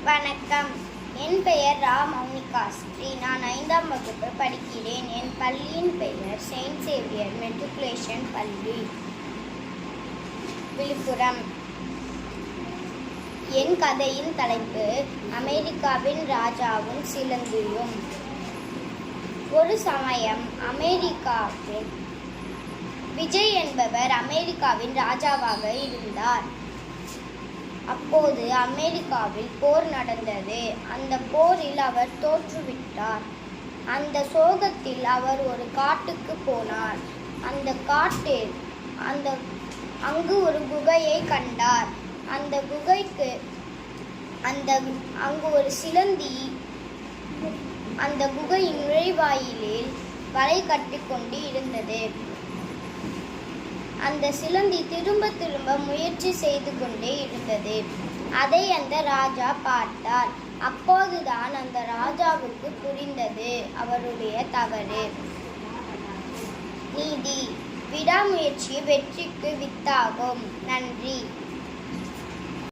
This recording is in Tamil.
வணக்கம். என் பெயர் ரா மௌனிகா ஸ்ரீ. நான் 5ஆம் வகுப்பு படிக்கிறேன். என் பள்ளியின் பெயர் செயின்ட் சேவியர் மெட்ரிகுலேஷன் பள்ளி, விழுப்புரம். என் கதையின் தலைப்பு அமெரிக்காவின் ராஜாவும் சிலந்தியும். ஒரு சமயம் அமெரிக்காவில் விஜய் என்பவர் அமெரிக்காவின் ராஜாவாக இருந்தார். அப்போது அமெரிக்காவில் போர் நடந்தது. அந்த போரில் அவர் தோற்றுவிட்டார். அந்த சோகத்தில் அவர் ஒரு காட்டுக்கு போனார். அந்த காட்டில் அங்கு ஒரு குகையை கண்டார். அந்த குகைக்கு அங்கு ஒரு சிலந்தி அந்த குகையின் நுழைவாயிலில் வலை கட்டிக்கொண்டு இருந்தது. அந்த சிலந்தி திரும்ப திரும்ப முயற்சி செய்து கொண்டே இருந்தது. அதை அந்த ராஜா பார்த்தார். அப்போதுதான் அந்த ராஜாவுக்கு புரிந்தது அவருடைய தவறு. நீதி: விடாமுயற்சி வெற்றிக்கு வித்தாகும். நன்றி.